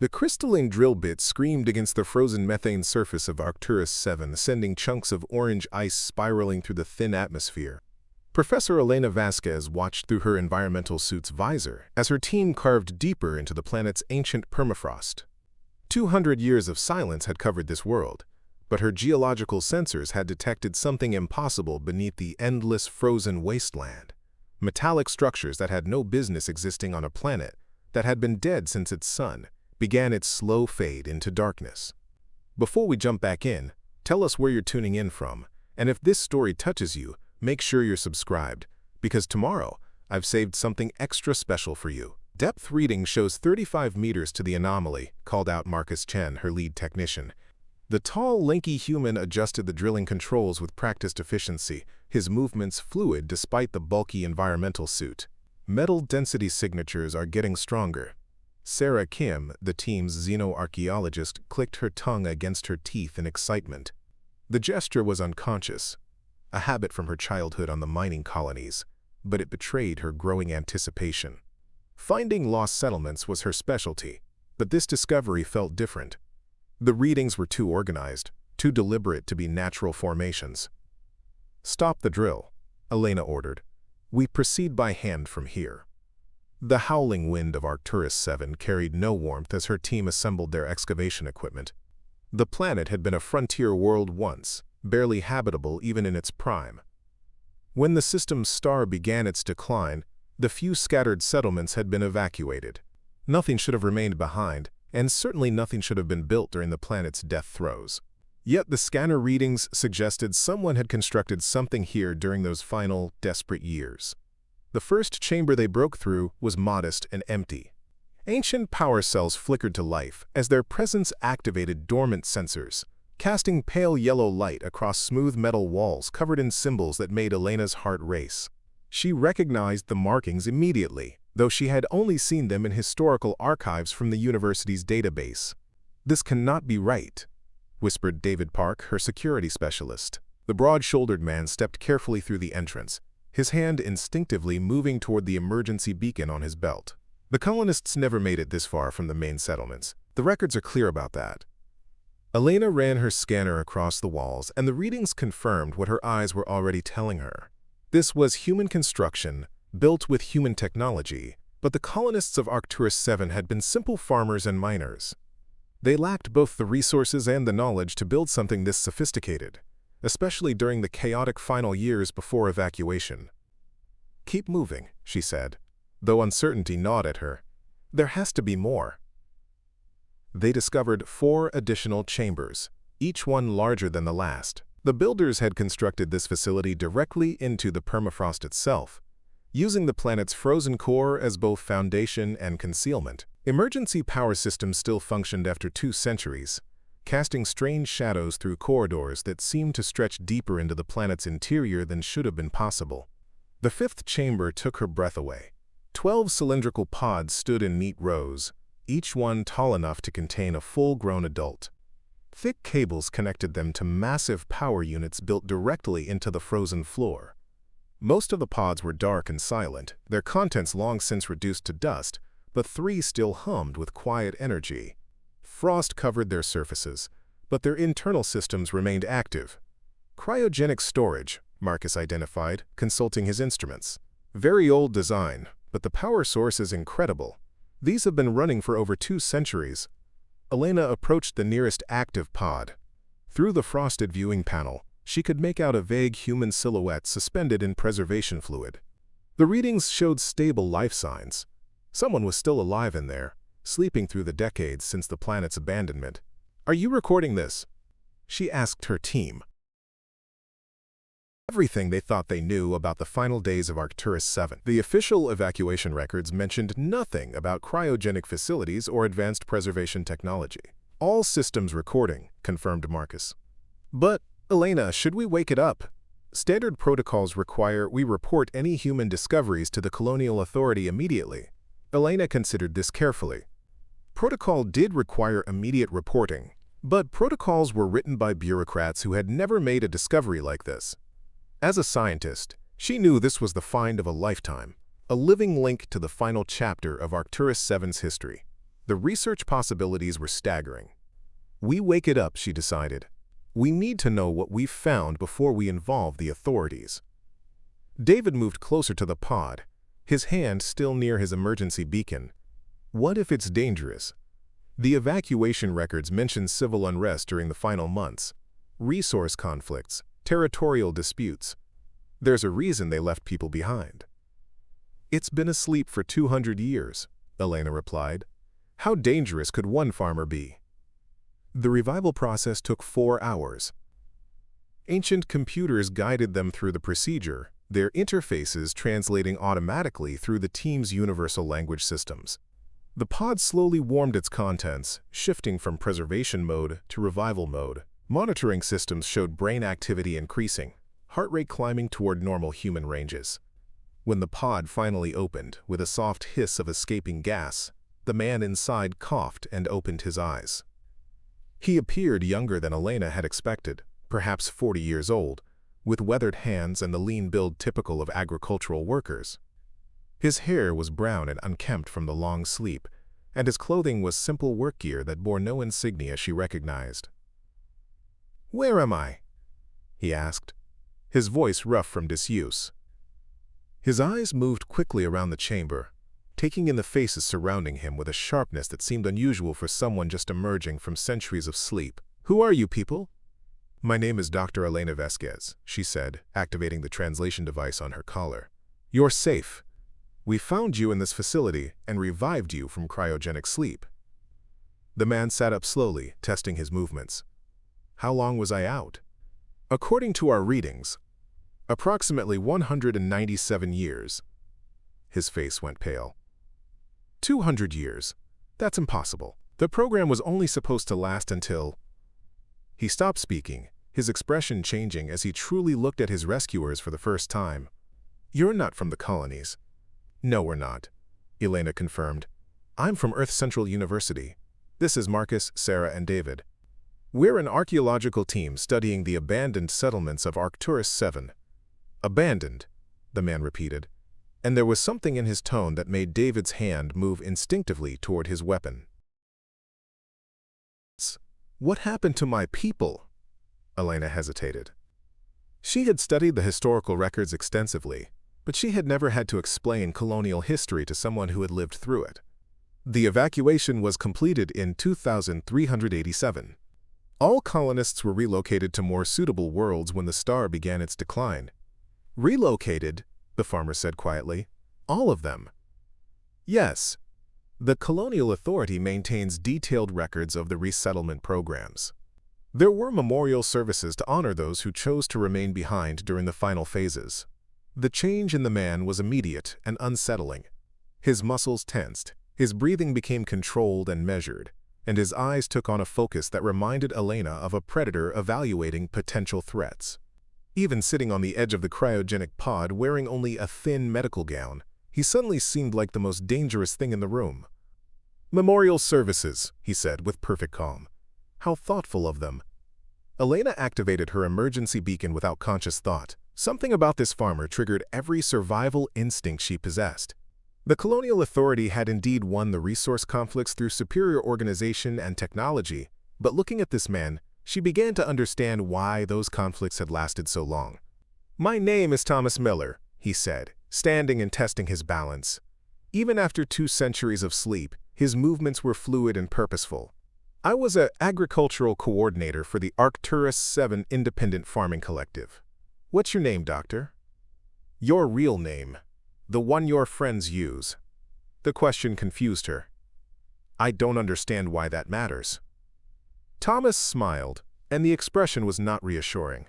The crystalline drill bit screamed against the frozen methane surface of Arcturus 7, sending chunks of orange ice spiraling through the thin atmosphere. Professor Elena Vasquez watched through her environmental suit's visor as her team carved deeper into the planet's ancient permafrost. 200 years of silence had covered this world, but her geological sensors had detected something impossible beneath the endless frozen wasteland. Metallic structures that had no business existing on a planet that had been dead since its sun began its slow fade into darkness. Before we jump back in, tell us where you're tuning in from, and if this story touches you, make sure you're subscribed, because tomorrow I've saved something extra special for you. Depth reading shows 35 meters to the anomaly, called out Marcus Chen, her lead technician. The tall, lanky human adjusted the drilling controls with practiced efficiency, his movements fluid despite the bulky environmental suit. Metal density signatures are getting stronger. Sarah Kim, the team's xenoarchaeologist, clicked her tongue against her teeth in excitement. The gesture was unconscious, a habit from her childhood on the mining colonies, but it betrayed her growing anticipation. Finding lost settlements was her specialty, but this discovery felt different. The readings were too organized, too deliberate to be natural formations. "Stop the drill," Elena ordered. "We proceed by hand from here." The howling wind of Arcturus 7 carried no warmth as her team assembled their excavation equipment. The planet had been a frontier world once, barely habitable even in its prime. When the system's star began its decline, the few scattered settlements had been evacuated. Nothing should have remained behind, and certainly nothing should have been built during the planet's death throes. Yet the scanner readings suggested someone had constructed something here during those final, desperate years. The first chamber they broke through was modest and empty. Ancient power cells flickered to life as their presence activated dormant sensors, casting pale yellow light across smooth metal walls covered in symbols that made Elena's heart race. She recognized the markings immediately, though she had only seen them in historical archives from the university's database. "This cannot be right," whispered David Park, her security specialist. The broad-shouldered man stepped carefully through the entrance, his hand instinctively moving toward the emergency beacon on his belt. "The colonists never made it this far from the main settlements. The records are clear about that." Elena ran her scanner across the walls, and the readings confirmed what her eyes were already telling her. This was human construction, built with human technology, but the colonists of Arcturus 7 had been simple farmers and miners. They lacked both the resources and the knowledge to build something this sophisticated, especially during the chaotic final years before evacuation. "Keep moving," she said, though uncertainty gnawed at her. "There has to be more." They discovered 4 additional chambers, each one larger than the last. The builders had constructed this facility directly into the permafrost itself, using the planet's frozen core as both foundation and concealment. Emergency power systems still functioned after 2 centuries, casting strange shadows through corridors that seemed to stretch deeper into the planet's interior than should have been possible. The 5th chamber took her breath away. 12 cylindrical pods stood in neat rows, each one tall enough to contain a full-grown adult. Thick cables connected them to massive power units built directly into the frozen floor. Most of the pods were dark and silent, their contents long since reduced to dust, but 3 still hummed with quiet energy. Frost covered their surfaces, but their internal systems remained active. "Cryogenic storage," Marcus identified, consulting his instruments. "Very old design, but the power source is incredible. These have been running for over 2 centuries. Elena approached the nearest active pod. Through the frosted viewing panel, she could make out a vague human silhouette suspended in preservation fluid. The readings showed stable life signs. Someone was still alive in there, sleeping through the decades since the planet's abandonment. "Are you recording this?" she asked her team. Everything they thought they knew about the final days of Arcturus 7. The official evacuation records mentioned nothing about cryogenic facilities or advanced preservation technology. "All systems recording," confirmed Marcus. "But, Elena, should we wake it up? Standard protocols require we report any human discoveries to the colonial authority immediately." Elena considered this carefully. Protocol did require immediate reporting, but protocols were written by bureaucrats who had never made a discovery like this. As a scientist, she knew this was the find of a lifetime, a living link to the final chapter of Arcturus 7's history. The research possibilities were staggering. "We wake it up," she decided. "We need to know what we've found before we involve the authorities." David moved closer to the pod, his hand still near his emergency beacon. What if it's dangerous? The evacuation records mention civil unrest during the final months, resource conflicts, territorial disputes. There's a reason they left people behind. "It's been asleep for 200 years, Elena replied. "How dangerous could one farmer be?" The revival process took 4 hours. Ancient computers guided them through the procedure, their interfaces translating automatically through the team's universal language systems. The pod slowly warmed its contents, shifting from preservation mode to revival mode. Monitoring systems showed brain activity increasing, heart rate climbing toward normal human ranges. When the pod finally opened, with a soft hiss of escaping gas, the man inside coughed and opened his eyes. He appeared younger than Elena had expected, perhaps 40 years old, with weathered hands and the lean build typical of agricultural workers. His hair was brown and unkempt from the long sleep, and his clothing was simple work gear that bore no insignia she recognized. "Where am I?" he asked, his voice rough from disuse. His eyes moved quickly around the chamber, taking in the faces surrounding him with a sharpness that seemed unusual for someone just emerging from centuries of sleep. "Who are you people?" "My name is Dr. Elena Vasquez," she said, activating the translation device on her collar. "You're safe. We found you in this facility and revived you from cryogenic sleep." The man sat up slowly, testing his movements. "How long was I out?" "According to our readings, approximately 197 years. His face went pale. 200 years. That's impossible. The program was only supposed to last until... He stopped speaking, his expression changing as he truly looked at his rescuers for the first time. "You're not from the colonies." "No, we're not," Elena confirmed. "I'm from Earth Central University. This is Marcus, Sarah, and David. We're an archaeological team studying the abandoned settlements of Arcturus 7. "Abandoned," the man repeated, and there was something in his tone that made David's hand move instinctively toward his weapon. "What happened to my people?" Elena hesitated. She had studied the historical records extensively, but she had never had to explain colonial history to someone who had lived through it. The evacuation was completed in 2387. All colonists were relocated to more suitable worlds when the star began its decline. "Relocated?" the farmer said quietly. "All of them?" "Yes. The colonial authority maintains detailed records of the resettlement programs. There were memorial services to honor those who chose to remain behind during the final phases." The change in the man was immediate and unsettling. His muscles tensed, his breathing became controlled and measured, and his eyes took on a focus that reminded Elena of a predator evaluating potential threats. Even sitting on the edge of the cryogenic pod wearing only a thin medical gown, he suddenly seemed like the most dangerous thing in the room. "Memorial services," he said with perfect calm. "How thoughtful of them." Elena activated her emergency beacon without conscious thought. Something about this farmer triggered every survival instinct she possessed. The colonial authority had indeed won the resource conflicts through superior organization and technology, but looking at this man, she began to understand why those conflicts had lasted so long. "My name is Thomas Miller," he said, standing and testing his balance. Even after 2 centuries of sleep, his movements were fluid and purposeful. "I was an agricultural coordinator for the Arcturus 7 Independent Farming Collective." "What's your name, Doctor?" "Your real name. The one your friends use." The question confused her. "I don't understand why that matters." Thomas smiled, and the expression was not reassuring.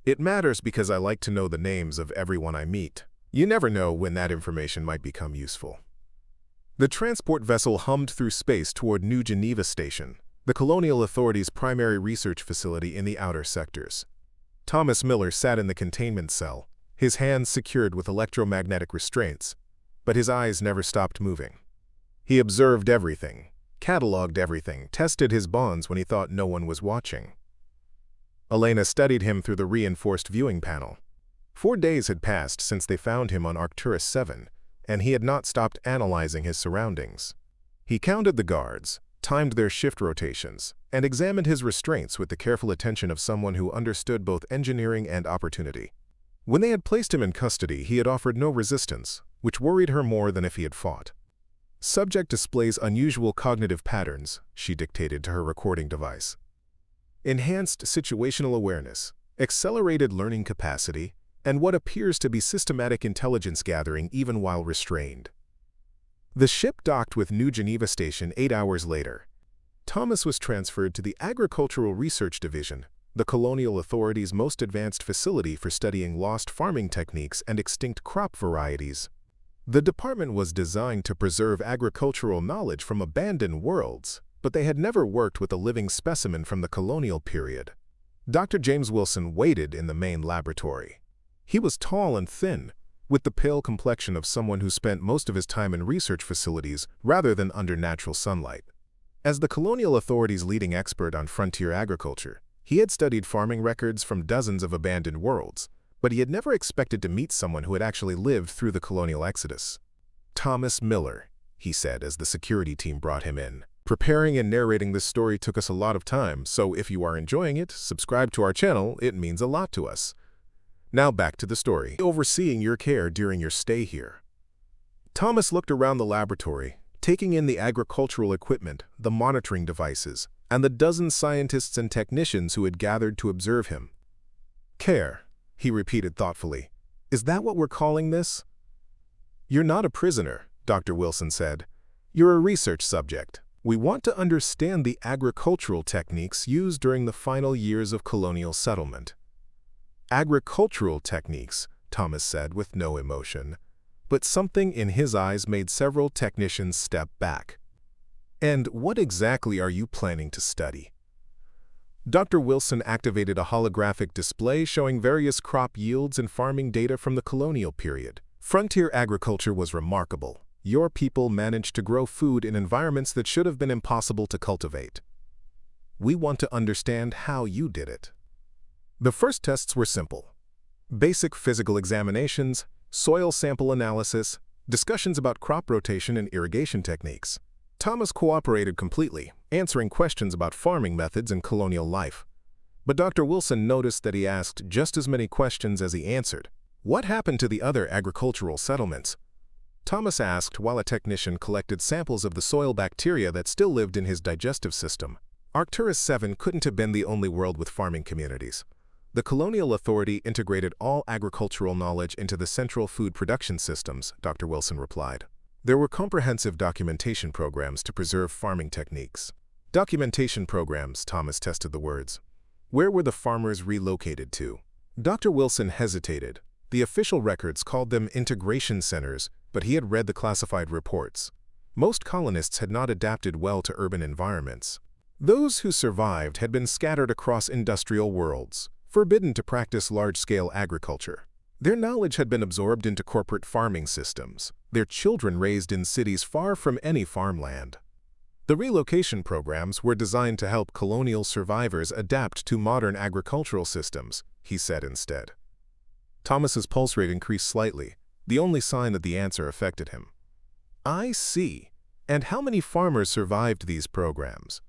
"It matters because I like to know the names of everyone I meet. You never know when that information might become useful." The transport vessel hummed through space toward New Geneva Station, the colonial authority's primary research facility in the outer sectors. Thomas Miller sat in the containment cell, his hands secured with electromagnetic restraints, but his eyes never stopped moving. He observed everything, cataloged everything, tested his bonds when he thought no one was watching. Elena studied him through the reinforced viewing panel. 4 days had passed since they found him on Arcturus 7, and he had not stopped analyzing his surroundings. He counted the guards, timed their shift rotations, and examined his restraints with the careful attention of someone who understood both engineering and opportunity. When they had placed him in custody, he had offered no resistance, which worried her more than if he had fought. "Subject displays unusual cognitive patterns," she dictated to her recording device. "Enhanced situational awareness, accelerated learning capacity, and what appears to be systematic intelligence gathering even while restrained." The ship docked with New Geneva Station 8 hours later. Thomas was transferred to the Agricultural Research Division, the colonial authorities' most advanced facility for studying lost farming techniques and extinct crop varieties. The department was designed to preserve agricultural knowledge from abandoned worlds, but they had never worked with a living specimen from the colonial period. Dr. James Wilson waited in the main laboratory. He was tall and thin, with the pale complexion of someone who spent most of his time in research facilities rather than under natural sunlight. As the colonial authorities' leading expert on frontier agriculture, he had studied farming records from dozens of abandoned worlds, but he had never expected to meet someone who had actually lived through the colonial exodus. "Thomas Miller," he said as the security team brought him in. "Preparing and narrating this story took us a lot of time, so if you are enjoying it, subscribe to our channel. It means a lot to us. Now back to the story. Overseeing your care during your stay here." Thomas looked around the laboratory, taking in the agricultural equipment, the monitoring devices, and the dozen scientists and technicians who had gathered to observe him. "Care," he repeated thoughtfully. "Is that what we're calling this?" "You're not a prisoner," Dr. Wilson said. "You're a research subject. We want to understand the agricultural techniques used during the final years of colonial settlement." "Agricultural techniques," Thomas said with no emotion, but something in his eyes made several technicians step back. "And what exactly are you planning to study?" Dr. Wilson activated a holographic display showing various crop yields and farming data from the colonial period. "Frontier agriculture was remarkable. Your people managed to grow food in environments that should have been impossible to cultivate. We want to understand how you did it." The first tests were simple: basic physical examinations, soil sample analysis, discussions about crop rotation and irrigation techniques. Thomas cooperated completely, answering questions about farming methods and colonial life. But Dr. Wilson noticed that he asked just as many questions as he answered. "What happened to the other agricultural settlements?" Thomas asked while a technician collected samples of the soil bacteria that still lived in his digestive system. Arcturus 7 couldn't have been the only world with farming communities. The colonial authority integrated all agricultural knowledge into the central food production systems, Dr. Wilson replied. There were comprehensive documentation programs to preserve farming techniques. Documentation programs, Thomas tested the words. Where were the farmers relocated to? Dr. Wilson hesitated. The official records called them integration centers, but he had read the classified reports. Most colonists had not adapted well to urban environments. Those who survived had been scattered across industrial worlds, forbidden to practice large-scale agriculture. Their knowledge had been absorbed into corporate farming systems, their children raised in cities far from any farmland. The relocation programs were designed to help colonial survivors adapt to modern agricultural systems, he said instead. Thomas's pulse rate increased slightly, the only sign that the answer affected him. "I see. And how many farmers survived these programs?"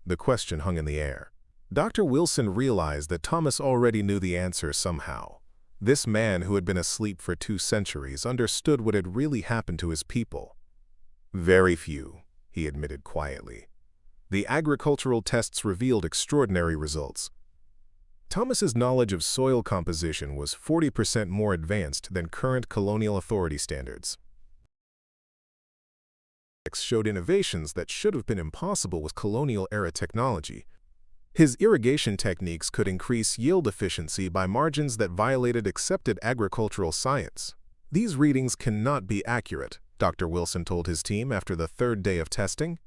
The question hung in the air. Dr. Wilson realized that Thomas already knew the answer somehow. This man who had been asleep for 2 centuries understood what had really happened to his people. "Very few," he admitted quietly. The agricultural tests revealed extraordinary results. Thomas's knowledge of soil composition was 40% more advanced than current colonial authority standards. Showed innovations that should have been impossible with colonial-era technology. His irrigation techniques could increase yield efficiency by margins that violated accepted agricultural science. "These readings cannot be accurate," Dr. Wilson told his team after the 3rd day of testing.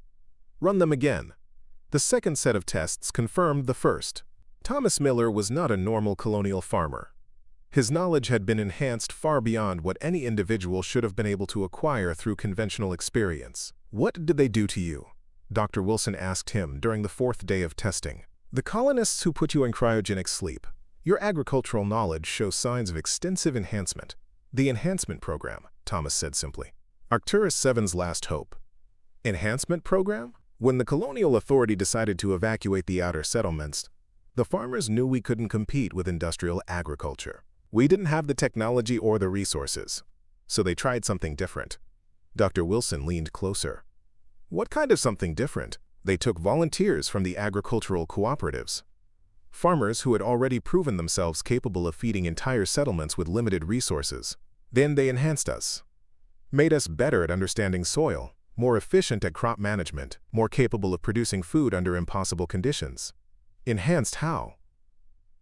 "Run them again." The second set of tests confirmed the first. Thomas Miller was not a normal colonial farmer. His knowledge had been enhanced far beyond what any individual should have been able to acquire through conventional experience. "What did they do to you?" Dr. Wilson asked him during the 4th day of testing. "The colonists who put you in cryogenic sleep. Your agricultural knowledge shows signs of extensive enhancement." "The enhancement program," Thomas said simply. "Arcturus 7's last hope." Enhancement program? When the colonial authority decided to evacuate the outer settlements, the farmers knew we couldn't compete with industrial agriculture. We didn't have the technology or the resources, so they tried something different. Dr. Wilson leaned closer. What kind of something different? They took volunteers from the agricultural cooperatives. Farmers who had already proven themselves capable of feeding entire settlements with limited resources. Then they enhanced us, made us better at understanding soil, more efficient at crop management, more capable of producing food under impossible conditions. Enhanced how?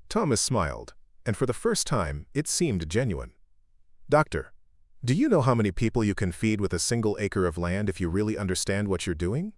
Thomas smiled, and for the first time, it seemed genuine. Doctor, do you know how many people you can feed with a single acre of land if you really understand what you're doing?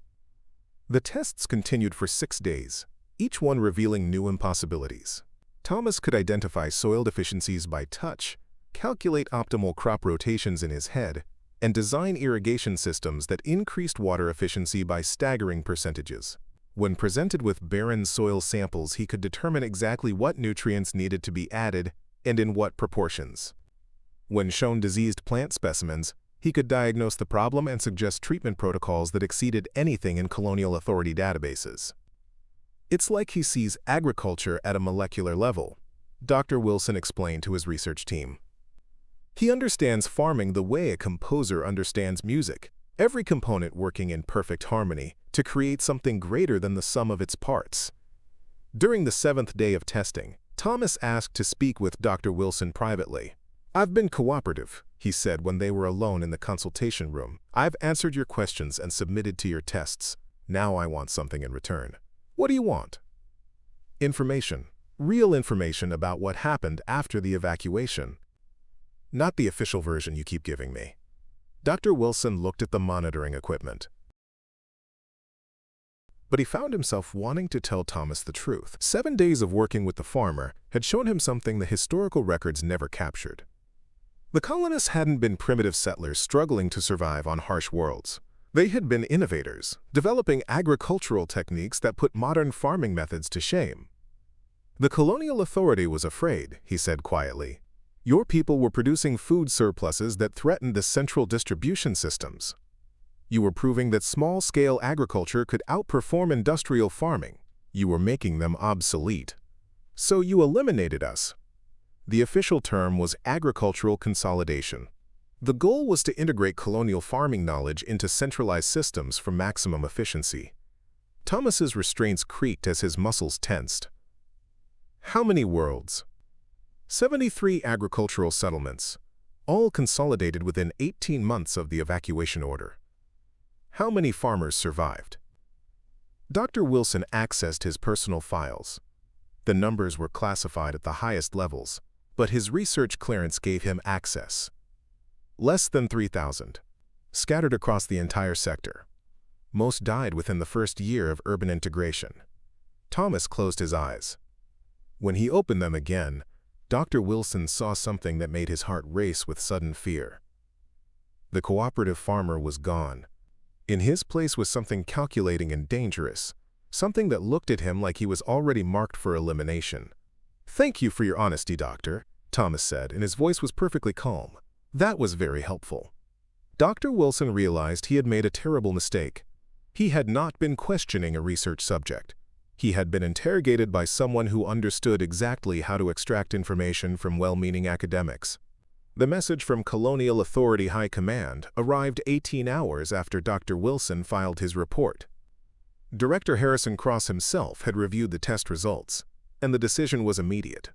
The tests continued for 6 days, each one revealing new impossibilities. Thomas could identify soil deficiencies by touch, calculate optimal crop rotations in his head, and design irrigation systems that increased water efficiency by staggering percentages. When presented with barren soil samples, he could determine exactly what nutrients needed to be added and in what proportions. When shown diseased plant specimens, he could diagnose the problem and suggest treatment protocols that exceeded anything in colonial authority databases. It's like he sees agriculture at a molecular level, Dr. Wilson explained to his research team. He understands farming the way a composer understands music, every component working in perfect harmony to create something greater than the sum of its parts. During the 7th day of testing, Thomas asked to speak with Dr. Wilson privately. "I've been cooperative," he said when they were alone in the consultation room. "I've answered your questions and submitted to your tests. Now I want something in return." "What do you want?" "Information. Real information about what happened after the evacuation. Not the official version you keep giving me." Dr. Wilson looked at the monitoring equipment. But he found himself wanting to tell Thomas the truth. 7 days of working with the farmer had shown him something the historical records never captured. The colonists hadn't been primitive settlers struggling to survive on harsh worlds. They had been innovators, developing agricultural techniques that put modern farming methods to shame. The colonial authority was afraid, he said quietly. Your people were producing food surpluses that threatened the central distribution systems. You were proving that small-scale agriculture could outperform industrial farming. You were making them obsolete. So you eliminated us. The official term was agricultural consolidation. The goal was to integrate colonial farming knowledge into centralized systems for maximum efficiency. Thomas's restraints creaked as his muscles tensed. How many worlds? 73 agricultural settlements, all consolidated within 18 months of the evacuation order. How many farmers survived? Dr. Wilson accessed his personal files. The numbers were classified at the highest levels, but his research clearance gave him access. Less than 3,000, scattered across the entire sector. Most died within the first year of urban integration. Thomas closed his eyes. When he opened them again, Dr. Wilson saw something that made his heart race with sudden fear. The cooperative farmer was gone. In his place was something calculating and dangerous, something that looked at him like he was already marked for elimination. "Thank you for your honesty, Doctor," Thomas said, and his voice was perfectly calm. That was very helpful. Dr. Wilson realized he had made a terrible mistake. He had not been questioning a research subject. He had been interrogated by someone who understood exactly how to extract information from well-meaning academics. The message from Colonial Authority High Command arrived 18 hours after Dr. Wilson filed his report. Director Harrison Cross himself had reviewed the test results, and the decision was immediate.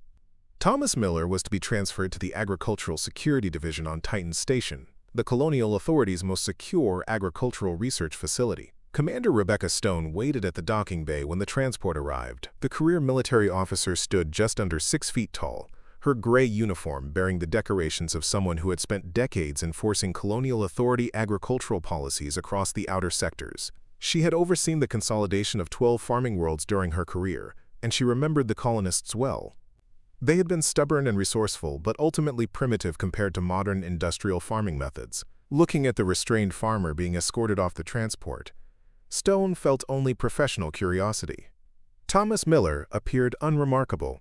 Thomas Miller was to be transferred to the Agricultural Security Division on Titan Station, the Colonial Authority's most secure agricultural research facility. Commander Rebecca Stone waited at the docking bay when the transport arrived. The career military officer stood just under 6 feet tall, her gray uniform bearing the decorations of someone who had spent decades enforcing colonial authority agricultural policies across the outer sectors. She had overseen the consolidation of 12 farming worlds during her career, and she remembered the colonists well. They had been stubborn and resourceful, but ultimately primitive compared to modern industrial farming methods. Looking at the restrained farmer being escorted off the transport, Stone felt only professional curiosity. Thomas Miller appeared unremarkable.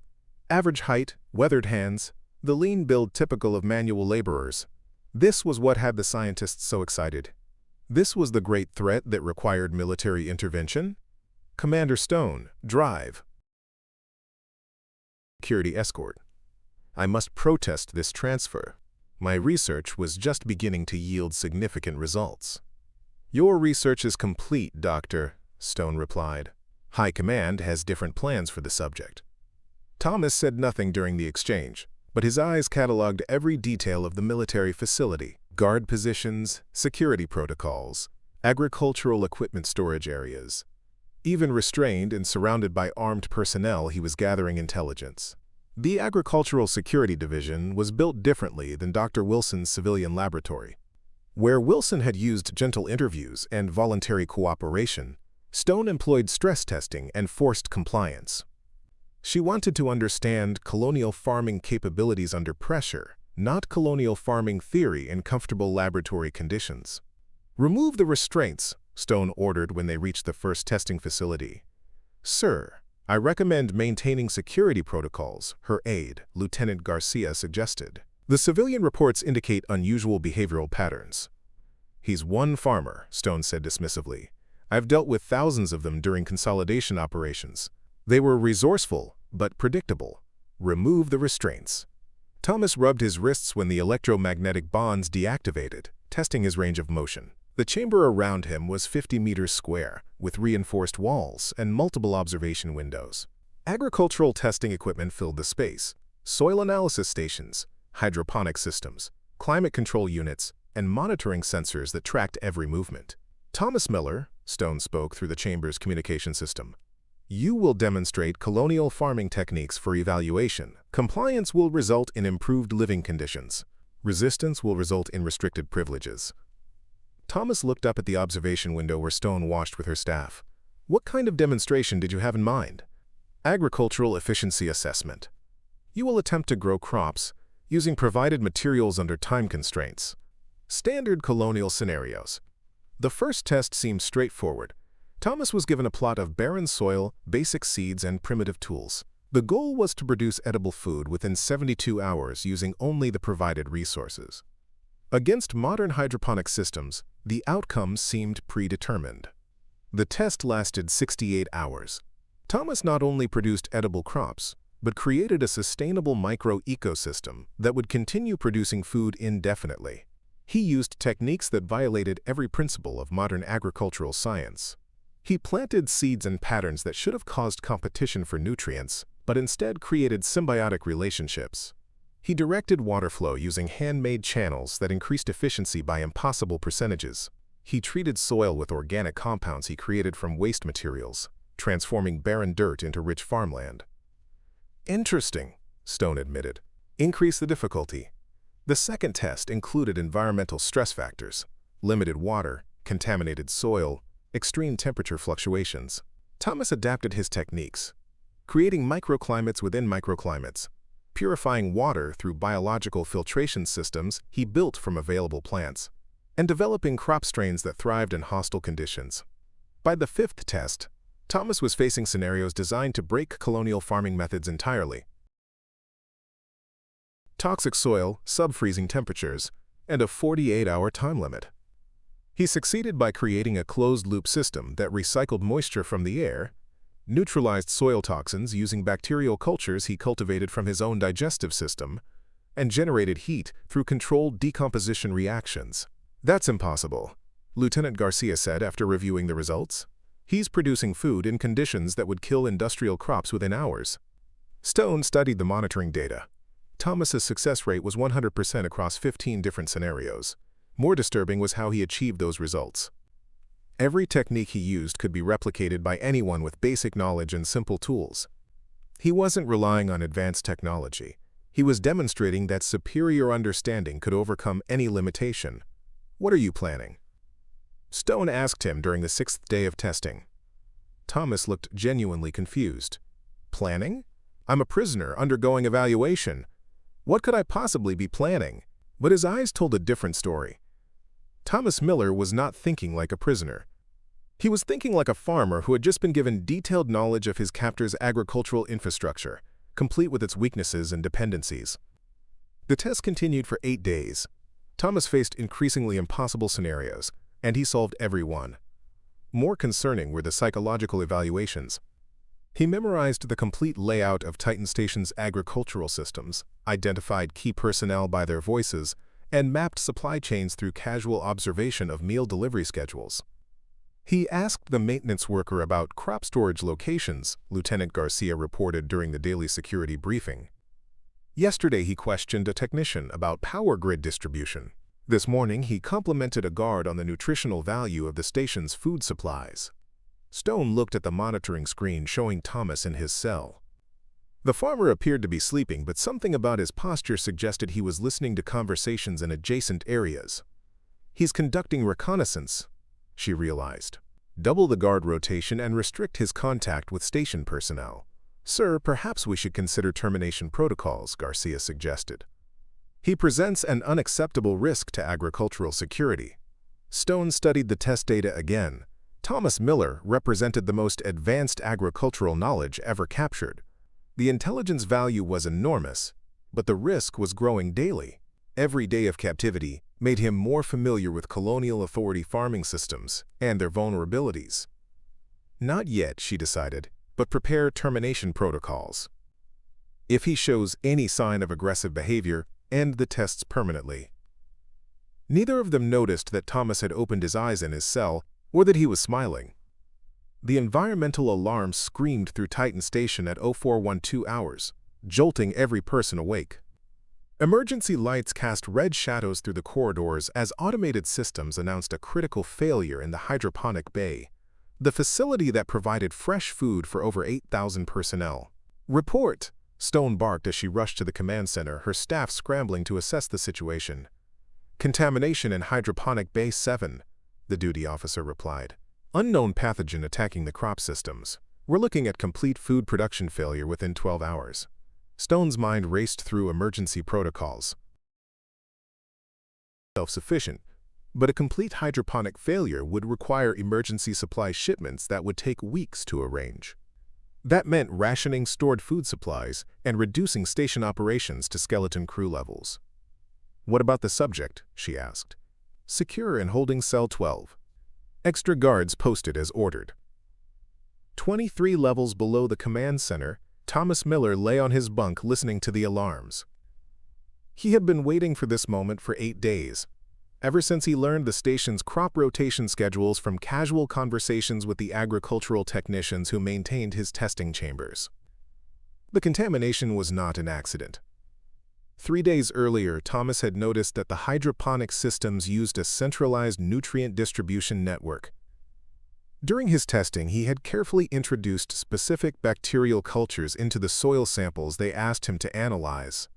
Average height, weathered hands, the lean build typical of manual laborers. This was what had the scientists so excited. This was the great threat that required military intervention? Commander Stone, drive. Security escort. I must protest this transfer. My research was just beginning to yield significant results. Your research is complete, Doctor, Stone replied. High Command has different plans for the subject. Thomas said nothing during the exchange, but his eyes cataloged every detail of the military facility: guard positions, security protocols, agricultural equipment storage areas. Even restrained and surrounded by armed personnel, he was gathering intelligence. The Agricultural Security Division was built differently than Dr. Wilson's civilian laboratory. Where Wilson had used gentle interviews and voluntary cooperation, Stone employed stress testing and forced compliance. She wanted to understand colonial farming capabilities under pressure, not colonial farming theory in comfortable laboratory conditions. Remove the restraints, Stone ordered when they reached the first testing facility. Sir, I recommend maintaining security protocols, her aide, Lieutenant Garcia, suggested. The civilian reports indicate unusual behavioral patterns. He's one farmer, Stone said dismissively. I've dealt with thousands of them during consolidation operations. They were resourceful, but predictable. Remove the restraints. Thomas rubbed his wrists when the electromagnetic bonds deactivated, testing his range of motion. The chamber around him was 50 meters square, with reinforced walls and multiple observation windows. Agricultural testing equipment filled the space: soil analysis stations, hydroponic systems, climate control units, and monitoring sensors that tracked every movement. Thomas Miller, Stone spoke through the chamber's communication system. You will demonstrate colonial farming techniques for evaluation. Compliance will result in improved living conditions. Resistance will result in restricted privileges. Thomas looked up at the observation window where Stone watched with her staff. What kind of demonstration did you have in mind? Agricultural efficiency assessment. You will attempt to grow crops using provided materials under time constraints. Standard colonial scenarios. The first test seemed straightforward. Thomas was given a plot of barren soil, basic seeds, and primitive tools. The goal was to produce edible food within 72 hours using only the provided resources. Against modern hydroponic systems, the outcome seemed predetermined. The test lasted 68 hours. Thomas not only produced edible crops, but created a sustainable micro-ecosystem that would continue producing food indefinitely. He used techniques that violated every principle of modern agricultural science. He planted seeds and patterns that should have caused competition for nutrients, but instead created symbiotic relationships. He directed water flow using handmade channels that increased efficiency by impossible percentages. He treated soil with organic compounds he created from waste materials, transforming barren dirt into rich farmland. Interesting, Stone admitted. Increase the difficulty. The second test included environmental stress factors: limited water, contaminated soil, extreme temperature fluctuations. Thomas adapted his techniques, creating microclimates within microclimates, purifying water through biological filtration systems he built from available plants, and developing crop strains that thrived in hostile conditions. By the fifth test, Thomas was facing scenarios designed to break colonial farming methods entirely. Toxic soil, sub-freezing temperatures, and a 48-hour time limit. He succeeded by creating a closed-loop system that recycled moisture from the air, neutralized soil toxins using bacterial cultures he cultivated from his own digestive system, and generated heat through controlled decomposition reactions. That's impossible, Lieutenant Garcia said after reviewing the results. He's producing food in conditions that would kill industrial crops within hours. Stone studied the monitoring data. Thomas's success rate was 100% across 15 different scenarios. More disturbing was how he achieved those results. Every technique he used could be replicated by anyone with basic knowledge and simple tools. He wasn't relying on advanced technology. He was demonstrating that superior understanding could overcome any limitation. What are you planning? Stone asked him during the 6th day of testing. Thomas looked genuinely confused. Planning? I'm a prisoner undergoing evaluation. What could I possibly be planning? But his eyes told a different story. Thomas Miller was not thinking like a prisoner. He was thinking like a farmer who had just been given detailed knowledge of his captor's agricultural infrastructure, complete with its weaknesses and dependencies. The test continued for 8 days. Thomas faced increasingly impossible scenarios, and he solved every one. More concerning were the psychological evaluations. He memorized the complete layout of Titan Station's agricultural systems, identified key personnel by their voices, and mapped supply chains through casual observation of meal delivery schedules. He asked the maintenance worker about crop storage locations, Lieutenant Garcia reported during the daily security briefing. Yesterday he questioned a technician about power grid distribution. This morning he complimented a guard on the nutritional value of the station's food supplies. Stone looked at the monitoring screen showing Thomas in his cell. The farmer appeared to be sleeping, but something about his posture suggested he was listening to conversations in adjacent areas. He's conducting reconnaissance, she realized. Double the guard rotation and restrict his contact with station personnel. Sir, perhaps we should consider termination protocols, Garcia suggested. He presents an unacceptable risk to agricultural security. Stone studied the test data again. Thomas Miller represented the most advanced agricultural knowledge ever captured. The intelligence value was enormous, but the risk was growing daily. Every day of captivity made him more familiar with colonial authority farming systems and their vulnerabilities. Not yet, she decided, but prepare termination protocols. If he shows any sign of aggressive behavior, end the tests permanently. Neither of them noticed that Thomas had opened his eyes in his cell or that he was smiling. The environmental alarm screamed through Titan Station at 0412 hours, jolting every person awake. Emergency lights cast red shadows through the corridors as automated systems announced a critical failure in the hydroponic bay, the facility that provided fresh food for over 8,000 personnel. Report! Stone barked as she rushed to the command center, her staff scrambling to assess the situation. Contamination in hydroponic bay 7, the duty officer replied. Unknown pathogen attacking the crop systems. We're looking at complete food production failure within 12 hours. Stone's mind raced through emergency protocols. Self-sufficient, but a complete hydroponic failure would require emergency supply shipments that would take weeks to arrange. That meant rationing stored food supplies and reducing station operations to skeleton crew levels. What about the subject? She asked. Secure in holding cell 12. Extra guards posted as ordered. 23 levels below the command center, Thomas Miller lay on his bunk listening to the alarms. He had been waiting for this moment for 8 days, ever since he learned the station's crop rotation schedules from casual conversations with the agricultural technicians who maintained his testing chambers. The contamination was not an accident. 3 days earlier, Thomas had noticed that the hydroponic systems used a centralized nutrient distribution network. During his testing, he had carefully introduced specific bacterial cultures into the soil samples they asked him to analyze.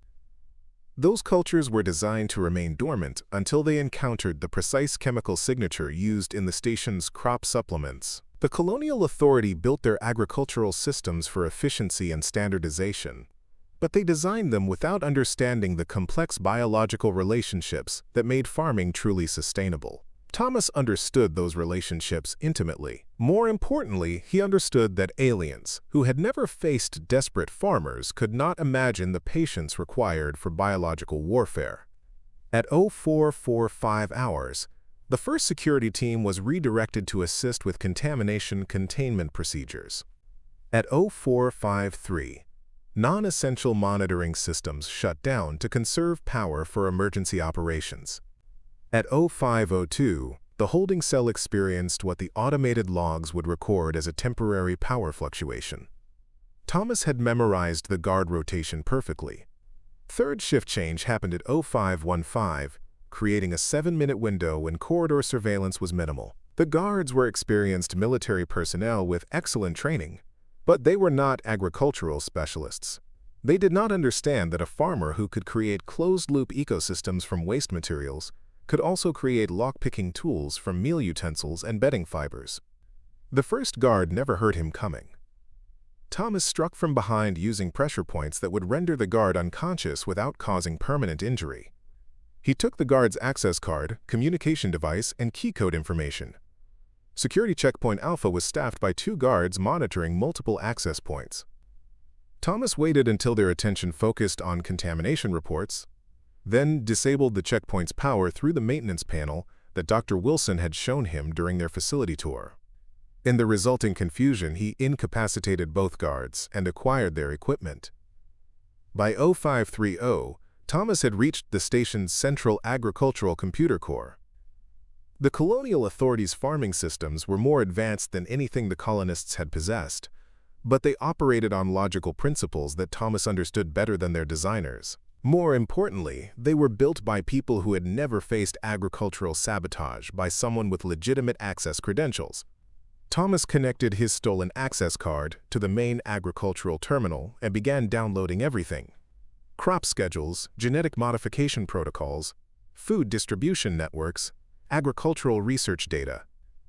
Those cultures were designed to remain dormant until they encountered the precise chemical signature used in the station's crop supplements. The colonial authority built their agricultural systems for efficiency and standardization, but they designed them without understanding the complex biological relationships that made farming truly sustainable. Thomas understood those relationships intimately. More importantly, he understood that aliens, who had never faced desperate farmers, could not imagine the patience required for biological warfare. At 0445 hours, the first security team was redirected to assist with contamination containment procedures. At 0453, non-essential monitoring systems shut down to conserve power for emergency operations. At 0502, the holding cell experienced what the automated logs would record as a temporary power fluctuation. Thomas had memorized the guard rotation perfectly. Third shift change happened at 0515, creating a 7-minute window when corridor surveillance was minimal. The guards were experienced military personnel with excellent training, but they were not agricultural specialists. They did not understand that a farmer who could create closed-loop ecosystems from waste materials could also create lock-picking tools from meal utensils and bedding fibers. The first guard never heard him coming. Thomas struck from behind using pressure points that would render the guard unconscious without causing permanent injury. He took the guard's access card, communication device, and key code information. Security Checkpoint Alpha was staffed by 2 guards monitoring multiple access points. Thomas waited until their attention focused on contamination reports, then disabled the checkpoint's power through the maintenance panel that Dr. Wilson had shown him during their facility tour. In the resulting confusion, he incapacitated both guards and acquired their equipment. By 0530, Thomas had reached the station's central agricultural computer core. The colonial authorities' farming systems were more advanced than anything the colonists had possessed, but they operated on logical principles that Thomas understood better than their designers. More importantly, they were built by people who had never faced agricultural sabotage by someone with legitimate access credentials. Thomas connected his stolen access card to the main agricultural terminal and began downloading everything: crop schedules, genetic modification protocols, food distribution networks, agricultural research data.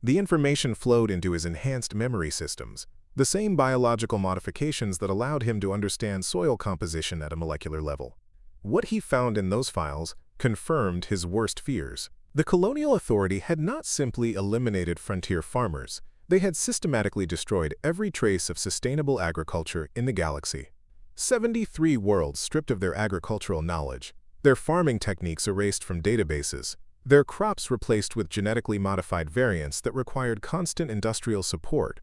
The information flowed into his enhanced memory systems, the same biological modifications that allowed him to understand soil composition at a molecular level. What he found in those files confirmed his worst fears. The colonial authority had not simply eliminated frontier farmers, they had systematically destroyed every trace of sustainable agriculture in the galaxy. 73 worlds stripped of their agricultural knowledge, their farming techniques erased from databases, their crops replaced with genetically modified variants that required constant industrial support.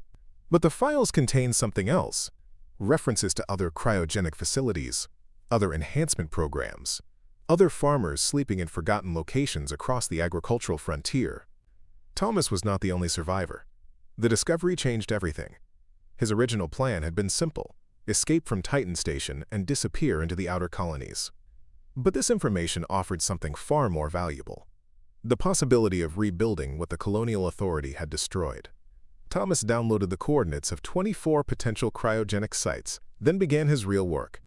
But the files contained something else: references to other cryogenic facilities, other enhancement programs, other farmers sleeping in forgotten locations across the agricultural frontier. Thomas was not the only survivor. The discovery changed everything. His original plan had been simple: escape from Titan Station and disappear into the outer colonies. But this information offered something far more valuable: the possibility of rebuilding what the colonial authority had destroyed. Thomas downloaded the coordinates of 24 potential cryogenic sites, then began his real work.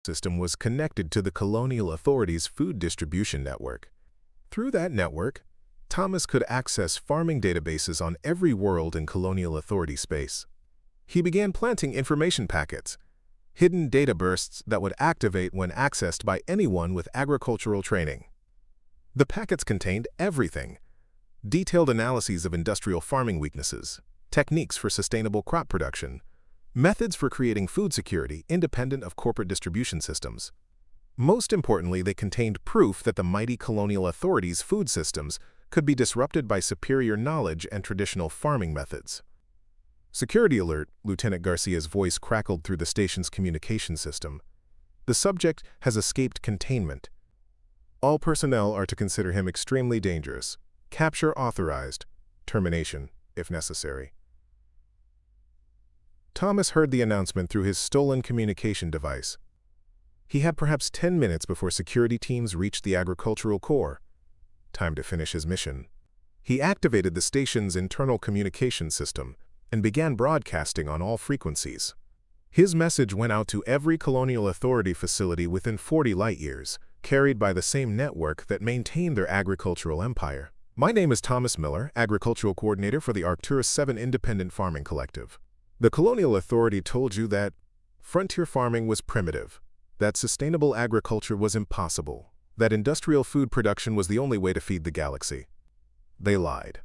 The system was connected to the colonial authority's food distribution network. Through that network, Thomas could access farming databases on every world in colonial authority space. He began planting information packets, hidden data bursts that would activate when accessed by anyone with agricultural training. The packets contained everything: detailed analyses of industrial farming weaknesses, techniques for sustainable crop production, methods for creating food security independent of corporate distribution systems. Most importantly, they contained proof that the mighty colonial authorities' food systems could be disrupted by superior knowledge and traditional farming methods. Security alert, Lieutenant Garcia's voice crackled through the station's communication system. The subject has escaped containment. All personnel are to consider him extremely dangerous. Capture authorized. Termination, if necessary. Thomas heard the announcement through his stolen communication device. He had perhaps 10 minutes before security teams reached the agricultural core. Time to finish his mission. He activated the station's internal communication system and began broadcasting on all frequencies. His message went out to every colonial authority facility within 40 light-years, carried by the same network that maintained their agricultural empire. My name is Thomas Miller, Agricultural Coordinator for the Arcturus 7 Independent Farming Collective. The colonial authority told you that frontier farming was primitive, that sustainable agriculture was impossible, that industrial food production was the only way to feed the galaxy. They lied.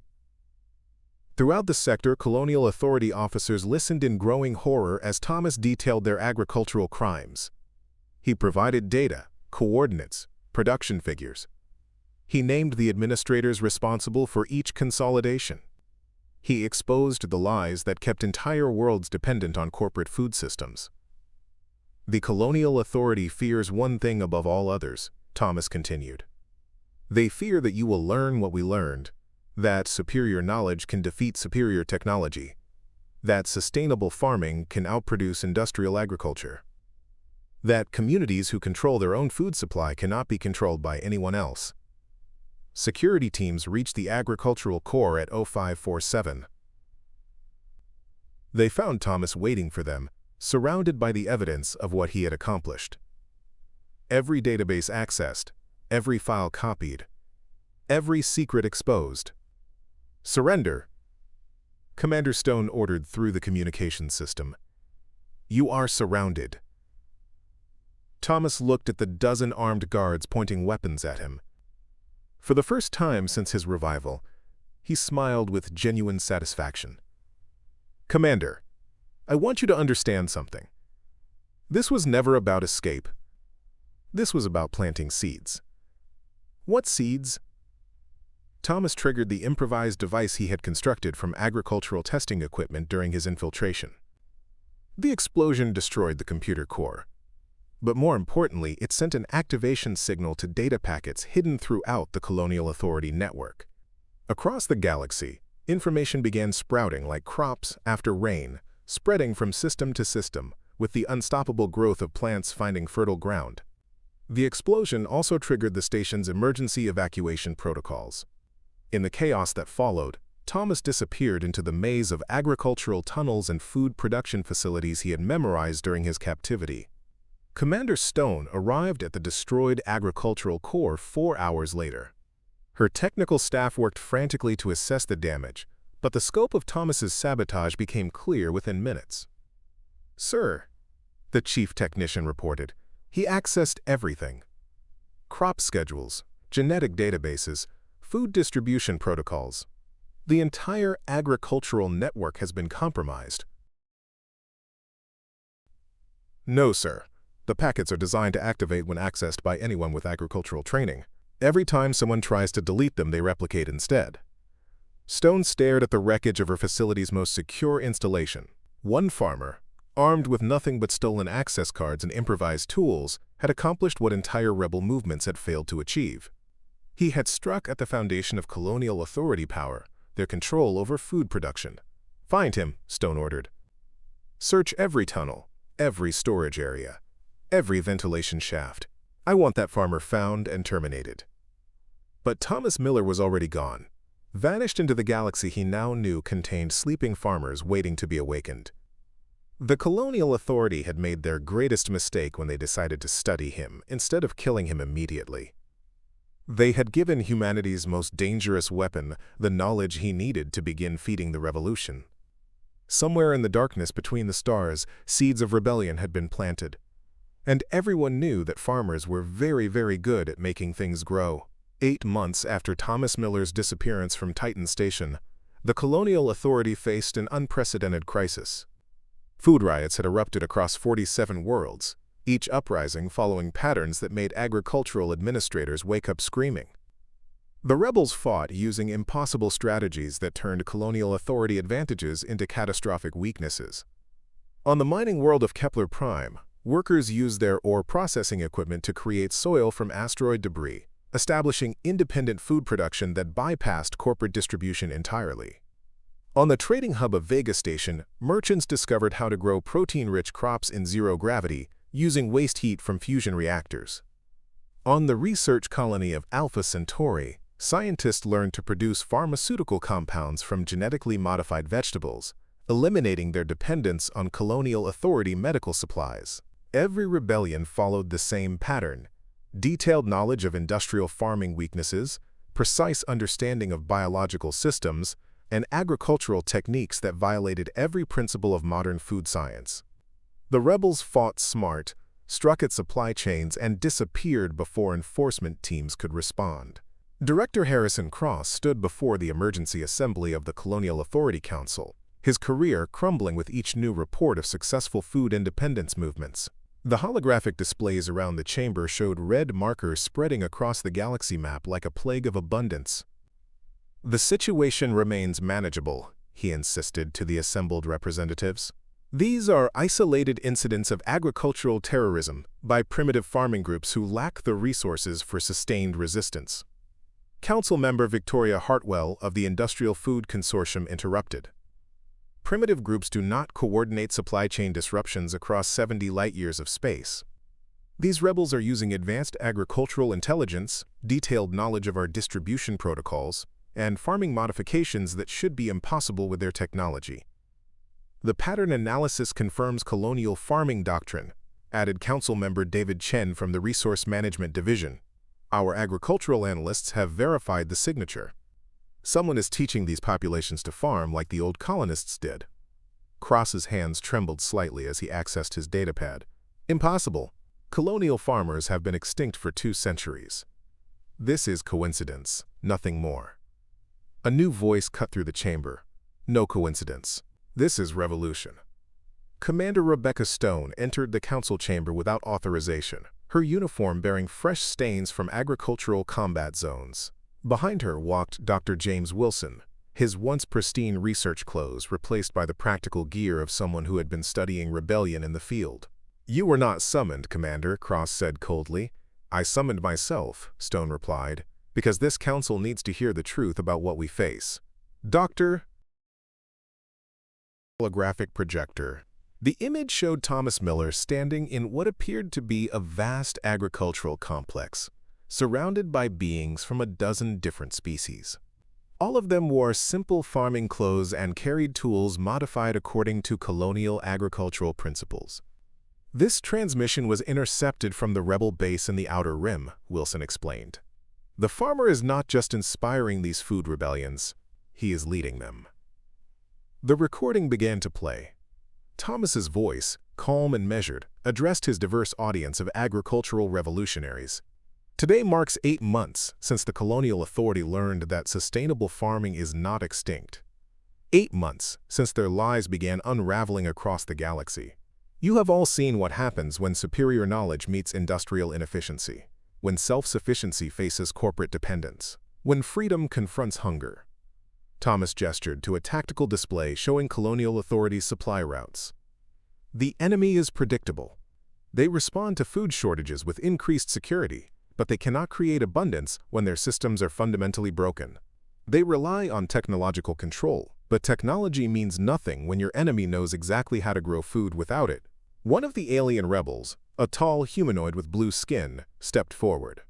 Throughout the sector, colonial authority officers listened in growing horror as Thomas detailed their agricultural crimes. He provided data, coordinates, production figures. He named the administrators responsible for each consolidation. He exposed the lies that kept entire worlds dependent on corporate food systems. The colonial authority fears one thing above all others, Thomas continued. They fear that you will learn what we learned, that superior knowledge can defeat superior technology, that sustainable farming can outproduce industrial agriculture, that communities who control their own food supply cannot be controlled by anyone else. Security teams reached the agricultural core at 0547. They found Thomas waiting for them, surrounded by the evidence of what he had accomplished. Every database accessed, every file copied, every secret exposed. Surrender, Commander Stone ordered through the communication system. You are surrounded. Thomas looked at the dozen armed guards pointing weapons at him. For the first time since his revival, he smiled with genuine satisfaction. Commander, I want you to understand something. This was never about escape. This was about planting seeds. What seeds? Thomas triggered the improvised device he had constructed from agricultural testing equipment during his infiltration. The explosion destroyed the computer core. But more importantly, it sent an activation signal to data packets hidden throughout the Colonial Authority network. Across the galaxy, information began sprouting like crops after rain, spreading from system to system, with the unstoppable growth of plants finding fertile ground. The explosion also triggered the station's emergency evacuation protocols. In the chaos that followed, Thomas disappeared into the maze of agricultural tunnels and food production facilities he had memorized during his captivity. Commander Stone arrived at the destroyed agricultural core 4 hours later. Her technical staff worked frantically to assess the damage, but the scope of Thomas's sabotage became clear within minutes. "Sir," the chief technician reported, "he accessed everything. Crop schedules, genetic databases, food distribution protocols. The entire agricultural network has been compromised." "No, sir. The packets are designed to activate when accessed by anyone with agricultural training. Every time someone tries to delete them, they replicate instead." Stone stared at the wreckage of her facility's most secure installation. One farmer, armed with nothing but stolen access cards and improvised tools, had accomplished what entire rebel movements had failed to achieve. He had struck at the foundation of Colonial Authority power, their control over food production. "Find him," Stone ordered. "Search every tunnel, every storage area, every ventilation shaft. I want that farmer found and terminated." But Thomas Miller was already gone. Vanished into the galaxy he now knew contained sleeping farmers waiting to be awakened. The Colonial Authority had made their greatest mistake when they decided to study him instead of killing him immediately. They had given humanity's most dangerous weapon the knowledge he needed to begin feeding the revolution. Somewhere in the darkness between the stars, seeds of rebellion had been planted. And everyone knew that farmers were very, very good at making things grow. 8 months after Thomas Miller's disappearance from Titan Station, the Colonial Authority faced an unprecedented crisis. Food riots had erupted across 47 worlds, each uprising following patterns that made agricultural administrators wake up screaming. The rebels fought using impossible strategies that turned Colonial Authority advantages into catastrophic weaknesses. On the mining world of Kepler Prime, workers used their ore processing equipment to create soil from asteroid debris, establishing independent food production that bypassed corporate distribution entirely. On the trading hub of Vega Station, merchants discovered how to grow protein-rich crops in zero gravity using waste heat from fusion reactors. On the research colony of Alpha Centauri, scientists learned to produce pharmaceutical compounds from genetically modified vegetables, eliminating their dependence on Colonial Authority medical supplies. Every rebellion followed the same pattern: detailed knowledge of industrial farming weaknesses, precise understanding of biological systems, and agricultural techniques that violated every principle of modern food science. The rebels fought smart, struck at supply chains, and disappeared before enforcement teams could respond. Director Harrison Cross stood before the emergency assembly of the Colonial Authority Council, his career crumbling with each new report of successful food independence movements. The holographic displays around the chamber showed red markers spreading across the galaxy map like a plague of abundance. "The situation remains manageable," he insisted to the assembled representatives. "These are isolated incidents of agricultural terrorism by primitive farming groups who lack the resources for sustained resistance." Council member Victoria Hartwell of the Industrial Food Consortium interrupted. "Primitive groups do not coordinate supply chain disruptions across 70 light-years of space. These rebels are using advanced agricultural intelligence, detailed knowledge of our distribution protocols, and farming modifications that should be impossible with their technology. The pattern analysis confirms colonial farming doctrine," added Council member David Chen from the Resource Management Division. "Our agricultural analysts have verified the signature. Someone is teaching these populations to farm like the old colonists did." Cross's hands trembled slightly as he accessed his datapad. "Impossible. Colonial farmers have been extinct for 2 centuries. This is coincidence, nothing more." A new voice cut through the chamber. "No coincidence. This is revolution." Commander Rebecca Stone entered the council chamber without authorization, her uniform bearing fresh stains from agricultural combat zones. Behind her walked Dr. James Wilson, his once pristine research clothes replaced by the practical gear of someone who had been studying rebellion in the field. "You were not summoned, Commander," Cross said coldly. "I summoned myself," Stone replied, "because this council needs to hear the truth about what we face." Dr. Holographic projector. The image showed Thomas Miller standing in what appeared to be a vast agricultural complex, surrounded by beings from a dozen different species. All of them wore simple farming clothes and carried tools modified according to colonial agricultural principles. "This transmission was intercepted from the rebel base in the Outer Rim," Wilson explained. "The farmer is not just inspiring these food rebellions, he is leading them." The recording began to play. Thomas's voice, calm and measured, addressed his diverse audience of agricultural revolutionaries. "Today marks 8 months since the colonial authority learned that sustainable farming is not extinct. 8 months since their lies began unraveling across the galaxy. You have all seen what happens when superior knowledge meets industrial inefficiency, when self-sufficiency faces corporate dependence, when freedom confronts hunger." Thomas gestured to a tactical display showing colonial authorities' supply routes. "The enemy is predictable. They respond to food shortages with increased security, but they cannot create abundance when their systems are fundamentally broken. They rely on technological control, but technology means nothing when your enemy knows exactly how to grow food without it." One of the alien rebels, a tall humanoid with blue skin, stepped forward.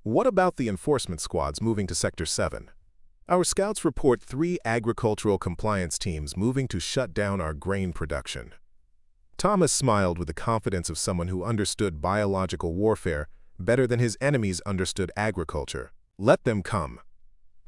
"What about the enforcement squads moving to Sector 7? Our scouts report 3 agricultural compliance teams moving to shut down our grain production." Thomas smiled with the confidence of someone who understood biological warfare better than his enemies understood agriculture. "Let them come.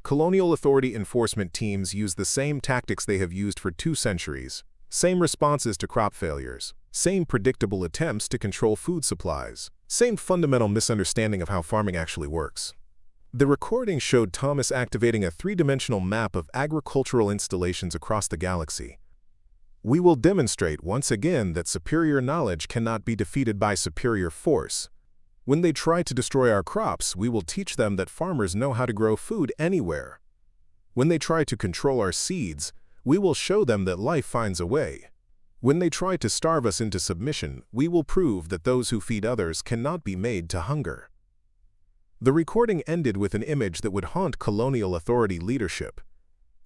Colonial authority enforcement teams use the same tactics they have used for 2 centuries, same responses to crop failures, same predictable attempts to control food supplies, same fundamental misunderstanding of how farming actually works." The recording showed Thomas activating a 3-dimensional map of agricultural installations across the galaxy. "We will demonstrate once again that superior knowledge cannot be defeated by superior force. When they try to destroy our crops, we will teach them that farmers know how to grow food anywhere. When they try to control our seeds, we will show them that life finds a way. When they try to starve us into submission, we will prove that those who feed others cannot be made to hunger." The recording ended with an image that would haunt colonial authority leadership.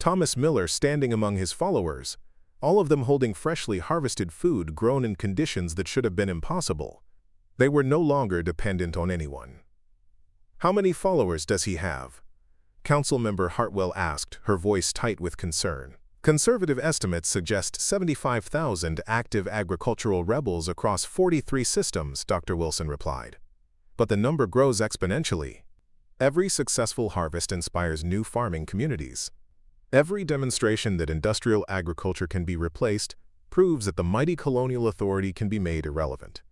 Thomas Miller standing among his followers, all of them holding freshly harvested food grown in conditions that should have been impossible. They were no longer dependent on anyone. "How many followers does he have?" Councilmember Hartwell asked, her voice tight with concern. "Conservative estimates suggest 75,000 active agricultural rebels across 43 systems," Dr. Wilson replied. "But the number grows exponentially. Every successful harvest inspires new farming communities. Every demonstration that industrial agriculture can be replaced proves that the mighty colonial authority can be made irrelevant."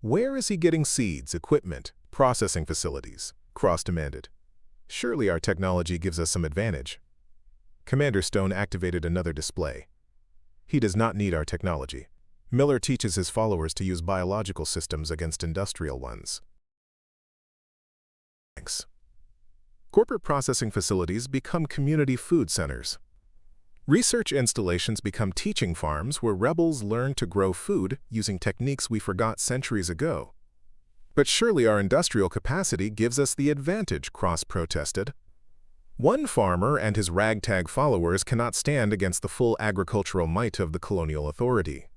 "Where is he getting seeds, equipment, processing facilities?" Cross demanded. "Surely our technology gives us some advantage." Commander Stone activated another display. "He does not need our technology. Miller teaches his followers to use biological systems against industrial ones." Thanks. Corporate processing facilities become community food centers. Research installations become teaching farms where rebels learn to grow food using techniques we forgot centuries ago. "But surely our industrial capacity gives us the advantage," Cross protested. "One farmer and his ragtag followers cannot stand against the full agricultural might of the colonial authority.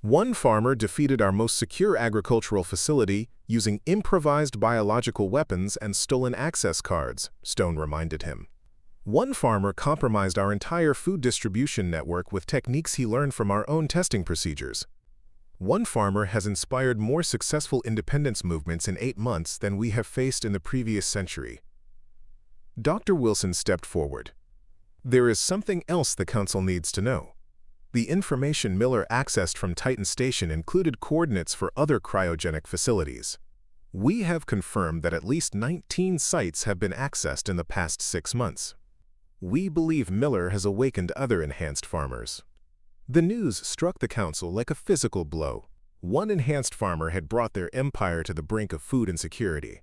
One farmer defeated our most secure agricultural facility using improvised biological weapons and stolen access cards," Stone reminded him. "One farmer compromised our entire food distribution network with techniques he learned from our own testing procedures. One farmer has inspired more successful independence movements in 8 months than we have faced in the previous century." Dr. Wilson stepped forward. "There is something else the Council needs to know. The information Miller accessed from Titan Station included coordinates for other cryogenic facilities. We have confirmed that at least 19 sites have been accessed in the past 6 months. We believe Miller has awakened other enhanced farmers." The news struck the Council like a physical blow. One enhanced farmer had brought their empire to the brink of food insecurity.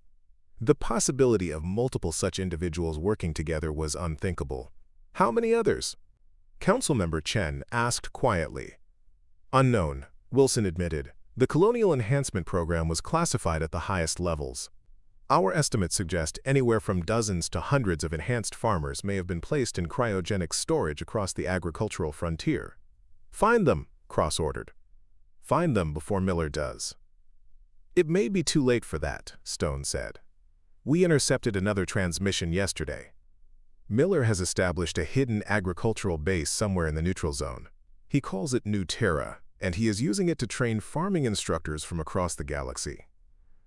The possibility of multiple such individuals working together was unthinkable. How many others? Councilmember Chen asked quietly. Unknown, Wilson admitted. The Colonial Enhancement Program was classified at the highest levels. Our estimates suggest anywhere from dozens to hundreds of enhanced farmers may have been placed in cryogenic storage across the agricultural frontier. Find them, Cross ordered. Find them before Miller does. It may be too late for that, Stone said. We intercepted another transmission yesterday. Miller has established a hidden agricultural base somewhere in the neutral zone. He calls it New Terra, and he is using it to train farming instructors from across the galaxy.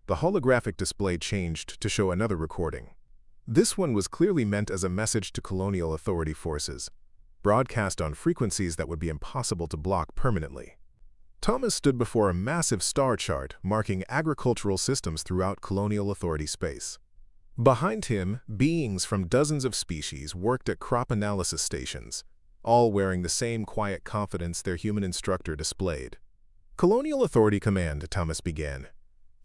The holographic display changed to show another recording. This one was clearly meant as a message to colonial authority forces, broadcast on frequencies that would be impossible to block permanently. Thomas stood before a massive star chart marking agricultural systems throughout colonial authority space. Behind him, beings from dozens of species worked at crop analysis stations, all wearing the same quiet confidence their human instructor displayed. Colonial Authority Command, Thomas began.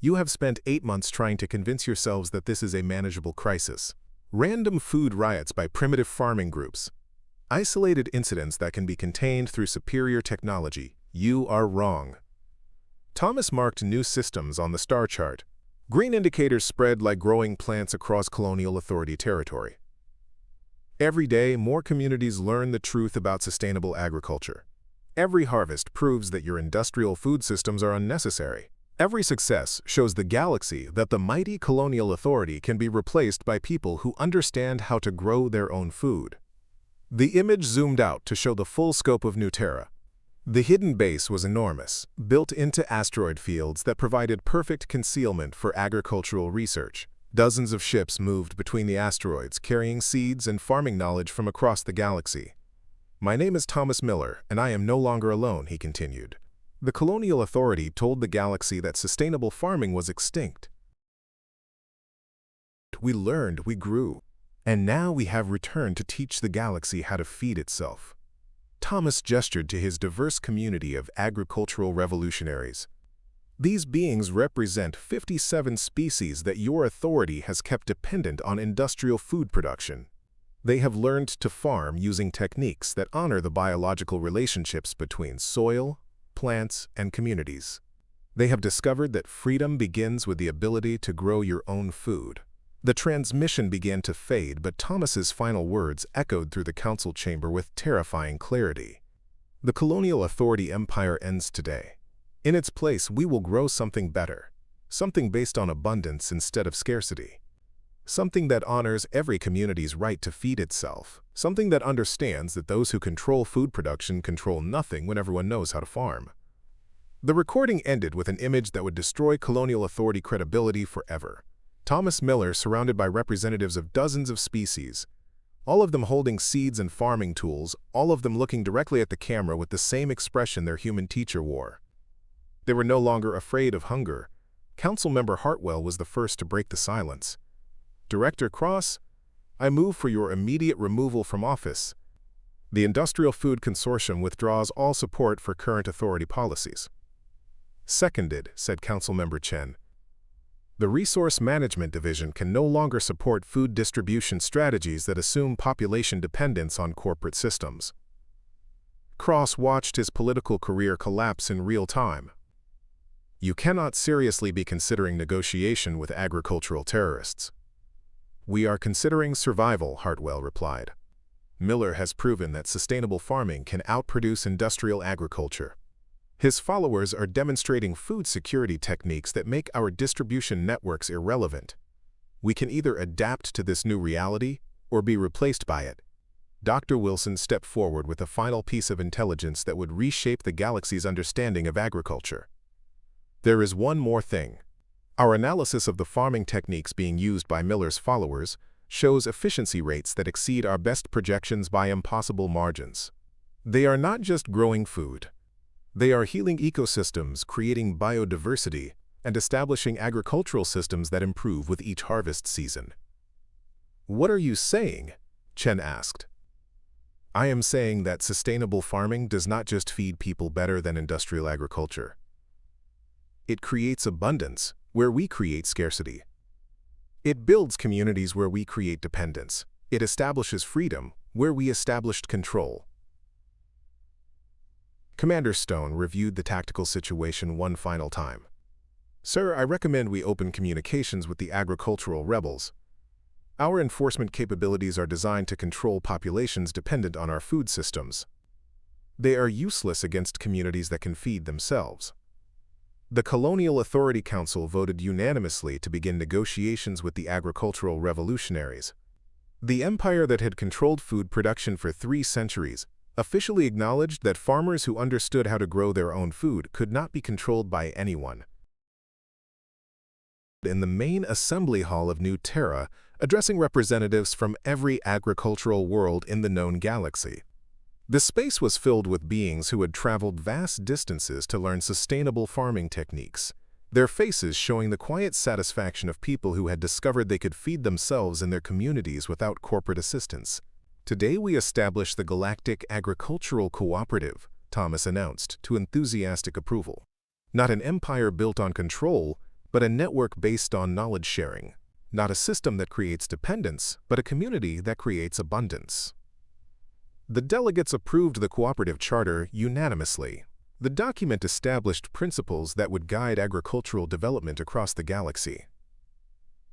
You have spent 8 months trying to convince yourselves that this is a manageable crisis. Random food riots by primitive farming groups. Isolated incidents that can be contained through superior technology. You are wrong. Thomas marked new systems on the star chart. Green indicators spread like growing plants across Colonial Authority territory. Every day, more communities learn the truth about sustainable agriculture. Every harvest proves that your industrial food systems are unnecessary. Every success shows the galaxy that the mighty Colonial Authority can be replaced by people who understand how to grow their own food. The image zoomed out to show the full scope of New Terra. The hidden base was enormous, built into asteroid fields that provided perfect concealment for agricultural research. Dozens of ships moved between the asteroids, carrying seeds and farming knowledge from across the galaxy. My name is Thomas Miller, and I am no longer alone, he continued. The Colonial Authority told the galaxy that sustainable farming was extinct. We learned, we grew, and now we have returned to teach the galaxy how to feed itself. Thomas gestured to his diverse community of agricultural revolutionaries. These beings represent 57 species that your authority has kept dependent on industrial food production. They have learned to farm using techniques that honor the biological relationships between soil, plants, and communities. They have discovered that freedom begins with the ability to grow your own food. The transmission began to fade, but Thomas's final words echoed through the council chamber with terrifying clarity. The Colonial Authority Empire ends today. In its place, we will grow something better, something based on abundance instead of scarcity, something that honors every community's right to feed itself, something that understands that those who control food production control nothing when everyone knows how to farm. The recording ended with an image that would destroy Colonial Authority credibility forever. Thomas Miller surrounded by representatives of dozens of species, all of them holding seeds and farming tools, all of them looking directly at the camera with the same expression their human teacher wore. They were no longer afraid of hunger. Councilmember Hartwell was the first to break the silence. Director Cross, I move for your immediate removal from office. The Industrial Food Consortium withdraws all support for current authority policies. Seconded, said Councilmember Chen. The Resource Management Division can no longer support food distribution strategies that assume population dependence on corporate systems. Cross watched his political career collapse in real time. You cannot seriously be considering negotiation with agricultural terrorists. We are considering survival, Hartwell replied. Miller has proven that sustainable farming can outproduce industrial agriculture. His followers are demonstrating food security techniques that make our distribution networks irrelevant. We can either adapt to this new reality or be replaced by it. Dr. Wilson stepped forward with a final piece of intelligence that would reshape the galaxy's understanding of agriculture. There is one more thing. Our analysis of the farming techniques being used by Miller's followers shows efficiency rates that exceed our best projections by impossible margins. They are not just growing food. They are healing ecosystems, creating biodiversity, and establishing agricultural systems that improve with each harvest season. What are you saying? Chen asked. I am saying that sustainable farming does not just feed people better than industrial agriculture. It creates abundance where we create scarcity. It builds communities where we create dependence. It establishes freedom where we established control. Commander Stone reviewed the tactical situation one final time. Sir, I recommend we open communications with the agricultural rebels. Our enforcement capabilities are designed to control populations dependent on our food systems. They are useless against communities that can feed themselves. The Colonial Authority Council voted unanimously to begin negotiations with the agricultural revolutionaries. The empire that had controlled food production for 3 centuries officially acknowledged that farmers who understood how to grow their own food could not be controlled by anyone. In the main assembly hall of New Terra, addressing representatives from every agricultural world in the known galaxy. The space was filled with beings who had traveled vast distances to learn sustainable farming techniques, their faces showing the quiet satisfaction of people who had discovered they could feed themselves and their communities without corporate assistance. Today we establish the Galactic Agricultural Cooperative, Thomas announced, to enthusiastic approval. Not an empire built on control, but a network based on knowledge sharing. Not a system that creates dependence, but a community that creates abundance. The delegates approved the cooperative charter unanimously. The document established principles that would guide agricultural development across the galaxy.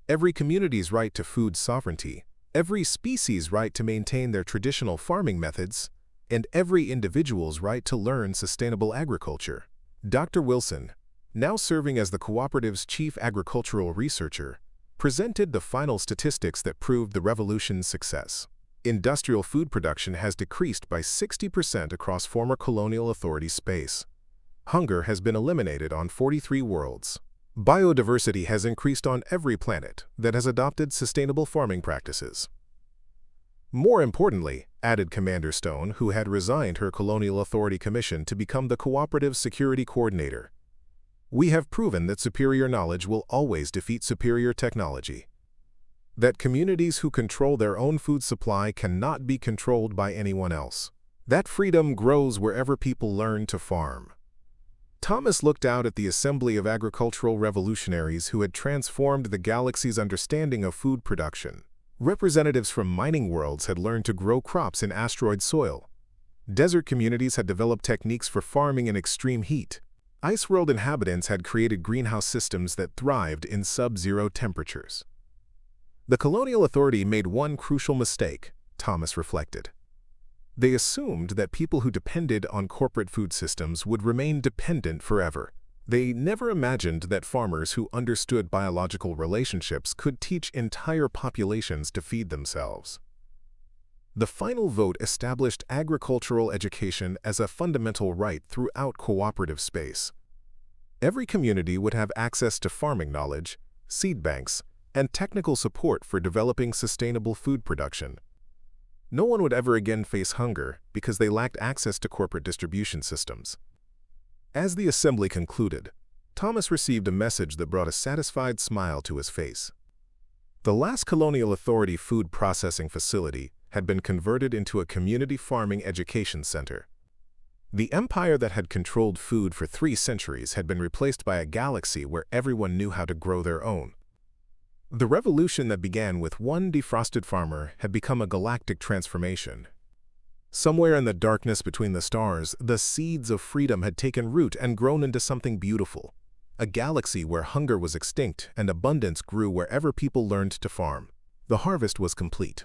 Every community's right to food sovereignty, every species' right to maintain their traditional farming methods, and every individual's right to learn sustainable agriculture. Dr. Wilson, now serving as the cooperative's chief agricultural researcher, presented the final statistics that proved the revolution's success. Industrial food production has decreased by 60% across former colonial authority space. Hunger has been eliminated on 43 worlds. Biodiversity has increased on every planet that has adopted sustainable farming practices. More importantly, added Commander Stone, who had resigned her colonial authority commission to become the cooperative security coordinator, we have proven that superior knowledge will always defeat superior technology. That communities who control their own food supply cannot be controlled by anyone else. That freedom grows wherever people learn to farm. Thomas looked out at the assembly of agricultural revolutionaries who had transformed the galaxy's understanding of food production. Representatives from mining worlds had learned to grow crops in asteroid soil. Desert communities had developed techniques for farming in extreme heat. Ice world inhabitants had created greenhouse systems that thrived in sub-zero temperatures. The colonial authority made one crucial mistake, Thomas reflected. They assumed that people who depended on corporate food systems would remain dependent forever. They never imagined that farmers who understood biological relationships could teach entire populations to feed themselves. The final vote established agricultural education as a fundamental right throughout cooperative space. Every community would have access to farming knowledge, seed banks, and technical support for developing sustainable food production. No one would ever again face hunger because they lacked access to corporate distribution systems. As the assembly concluded, Thomas received a message that brought a satisfied smile to his face. The last colonial authority food processing facility had been converted into a community farming education center. The empire that had controlled food for 3 centuries had been replaced by a galaxy where everyone knew how to grow their own. The revolution that began with one defrosted farmer had become a galactic transformation. Somewhere in the darkness between the stars, the seeds of freedom had taken root and grown into something beautiful. A galaxy where hunger was extinct and abundance grew wherever people learned to farm. The harvest was complete.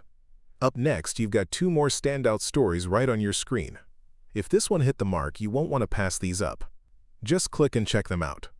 Up next, you've got 2 more standout stories right on your screen. If this one hit the mark, you won't want to pass these up. Just click and check them out.